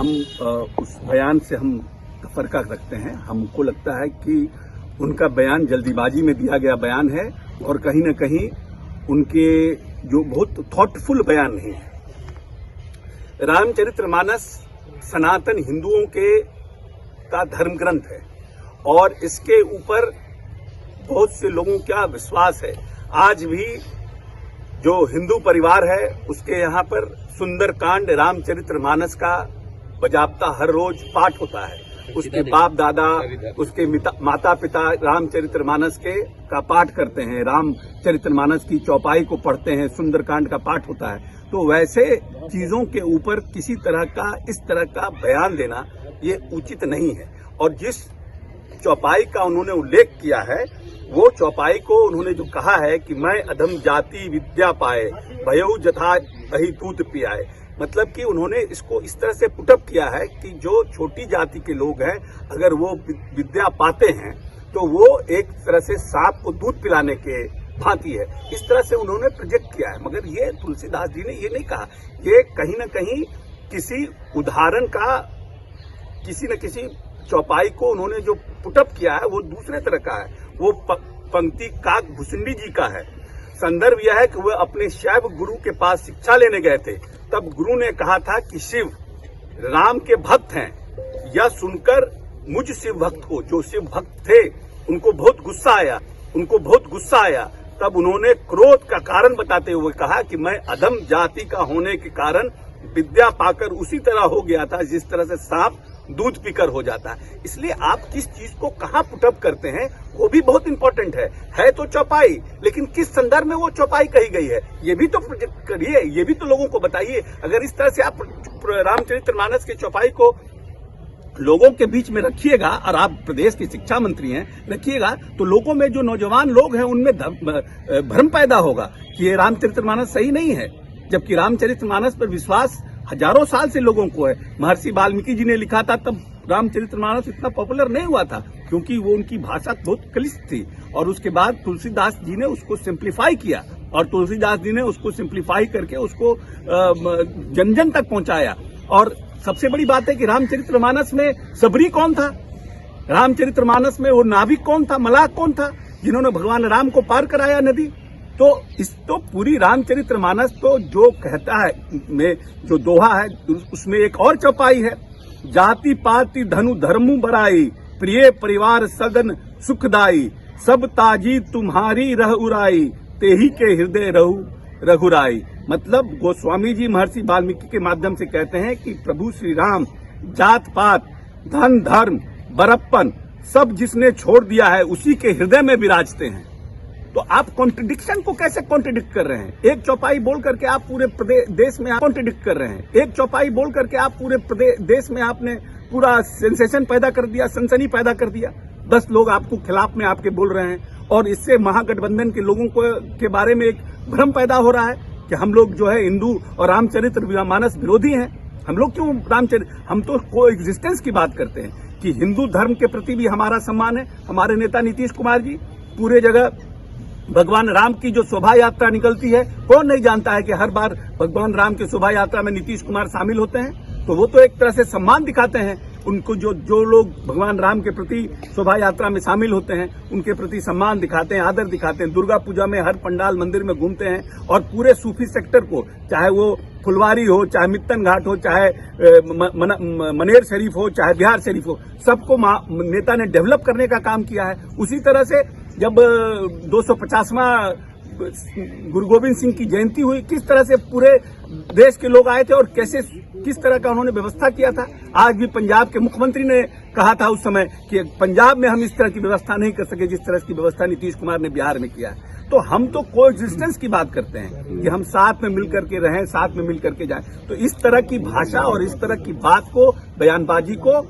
हम उस बयान से हम तफरका रखते हैं। हमको लगता है कि उनका बयान जल्दीबाजी में दिया गया बयान है और कहीं न कहीं उनके जो बहुत थॉटफुल बयान नहीं है। रामचरितमानस सनातन हिंदुओं का धर्म ग्रंथ है और इसके ऊपर बहुत से लोगों का विश्वास है। आज भी जो हिंदू परिवार है उसके यहाँ पर सुंदरकांड रामचरितमानस का बजाबता हर रोज पाठ होता है। उसके बाप दादा, उसके माता पिता रामचरितमानस का पाठ करते हैं, रामचरितमानस की चौपाई को पढ़ते हैं, सुंदरकांड का पाठ होता है। तो वैसे चीजों के ऊपर किसी तरह का इस तरह का बयान देना ये उचित नहीं है। और जिस चौपाई का उन्होंने उल्लेख किया है वो चौपाई को उन्होंने जो कहा है कि मैं अधम जाति विद्या पाए भयउ जथा दही दूध पियाए, मतलब कि उन्होंने इसको इस तरह से पुटअप किया है कि जो छोटी जाति के लोग हैं अगर वो विद्या पाते हैं तो वो एक तरह से सांप को दूध पिलाने के भांति है। इस तरह से उन्होंने प्रोजेक्ट किया है। मगर ये तुलसीदास जी ने ये नहीं कहा। ये कहीं न कहीं किसी उदाहरण का किसी न किसी चौपाई को उन्होंने जो पुटअप किया है वो दूसरे तरह का है। वो पंक्ति काक भुसुंडी जी का है। संदर्भ यह है कि वह अपने शैव गुरु के पास शिक्षा लेने गए थे। तब गुरु ने कहा था कि शिव राम के भक्त हैं। यह सुनकर मुझ शिव भक्त को, जो शिव भक्त थे, उनको बहुत गुस्सा आया। तब उन्होंने क्रोध का कारण बताते हुए कहा कि मैं अधम जाति का होने के कारण विद्या पाकर उसी तरह हो गया था जिस तरह से सांप दूध पीकर हो जाता है। इसलिए आप किस चीज को कहाँ पुटअप करते हैं वो भी बहुत इंपॉर्टेंट है तो चौपाई, लेकिन किस संदर्भ में वो चौपाई कही गई है ये भी तो प्रोजेक्ट करिए, ये भी तो लोगों को बताइए। अगर इस तरह से आप रामचरितमानस की चौपाई को लोगों के बीच में रखिएगा और आप प्रदेश के शिक्षा मंत्री हैं रखिएगा तो लोगों में जो नौजवान लोग हैं उनमें भ्रम पैदा होगा कि ये रामचरितमानस सही नहीं है, जबकि रामचरितमानस पर विश्वास हजारों साल से लोगों को है। महर्षि वाल्मीकि जी ने लिखा था तब रामचरितमानस इतना पॉपुलर नहीं हुआ था क्योंकि वो उनकी भाषा बहुत क्लिष्ट थी और उसके बाद तुलसीदास जी ने उसको सिंप्लीफाई किया और तुलसीदास जी ने उसको सिंप्लीफाई करके उसको जन जन तक पहुंचाया। और सबसे बड़ी बात है कि रामचरितमानस में सबरी कौन था, रामचरितमानस में वो नाविक कौन था, मलाह कौन था जिन्होंने भगवान राम को पार कराया नदी। तो पूरी रामचरितमानस तो जो कहता है में जो दोहा है उसमें एक और चौपाई है, जाति पाति धनु धर्मु बराई प्रिय परिवार सगन सुखदाई सब ताजी तुम्हारी रह उराई तेही के हृदय रहु रघुराई। मतलब गोस्वामी जी महर्षि वाल्मीकि के माध्यम से कहते हैं कि प्रभु श्री राम जात पात धन धर्म बरप्पन सब जिसने छोड़ दिया है उसी के हृदय में विराजते हैं। तो आप कॉन्ट्रडिक्शन को कैसे कॉन्ट्रडिक्ट कर रहे हैं? एक चौपाई बोल करके आप पूरे देश में कॉन्ट्रडिक्ट कर रहे हैं। एक चौपाई बोल करके आप पूरे देश में आपने पूरा सेंसेशन पैदा कर दिया, सनसनी पैदा कर दिया। 10 लोग आपको खिलाफ में आपके बोल रहे हैं और इससे महागठबंधन के लोगों के बारे में एक भ्रम पैदा हो रहा है कि हम लोग जो है हिंदू और रामचरितमानस विरोधी हैं। हम लोग क्यों हम तो को एग्जिस्टेंस की बात करते हैं कि हिंदू धर्म के प्रति भी हमारा सम्मान है। हमारे नेता नीतीश कुमार जी पूरे जगह भगवान राम की जो शोभा यात्रा निकलती है, कौन नहीं जानता है कि हर बार भगवान राम की शोभा यात्रा में नीतीश कुमार शामिल होते हैं। तो वो तो एक तरह से सम्मान दिखाते हैं उनको, जो लोग भगवान राम के प्रति शोभा यात्रा में शामिल होते हैं उनके प्रति सम्मान दिखाते हैं, आदर दिखाते हैं। दुर्गा पूजा में हर पंडाल मंदिर में घूमते हैं और पूरे सूफी सेक्टर को, चाहे वो फुलवारी हो, चाहे मित्तन घाट हो, चाहे मनेर शरीफ हो, चाहे बिहार शरीफ हो, सबको नेता ने डेवलप करने का काम किया है। उसी तरह से जब 250वां गुरु गोविंद सिंह की जयंती हुई, किस तरह से पूरे देश के लोग आए थे और किस तरह का उन्होंने व्यवस्था किया था। आज भी पंजाब के मुख्यमंत्री ने कहा था उस समय कि पंजाब में हम इस तरह की व्यवस्था नहीं कर सके जिस तरह की व्यवस्था नीतीश कुमार ने बिहार में किया है। तो हम तो कोएग्जिस्टेंस की बात करते हैं कि हम साथ में मिलकर के रहें, साथ में मिलकर के जाएं। तो इस तरह की भाषा और इस तरह की बात को, बयानबाजी को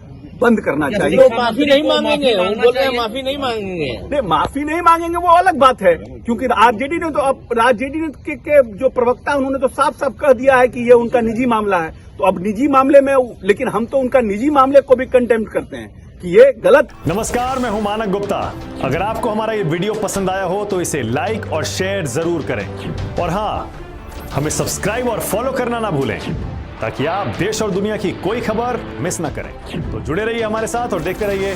बंद करना चाहिए। तो माफी नहीं मांगेंगे, वो बोल रहे हैं माफी नहीं मांगेंगे। नहीं, माफी नहीं मांगेंगे वो अलग बात है, क्योंकि आरजेडी ने तो अब आरजेडी के जो प्रवक्ता उन्होंने तो साफ साफ कह दिया है कि ये उनका निजी मामला है। तो अब निजी मामले में, लेकिन हम तो उनका निजी मामले को भी कंटेम्प्ट करते हैं कि ये गलत। नमस्कार, मैं हूं मानक गुप्ता। अगर आपको हमारा ये वीडियो पसंद आया हो तो इसे लाइक और शेयर जरूर करें और हाँ, हमें सब्सक्राइब और फॉलो करना ना भूलें। ताकि आप देश और दुनिया की कोई खबर मिस ना करें। तो जुड़े रहिए हमारे साथ और देखते रहिए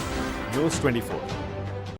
News 24।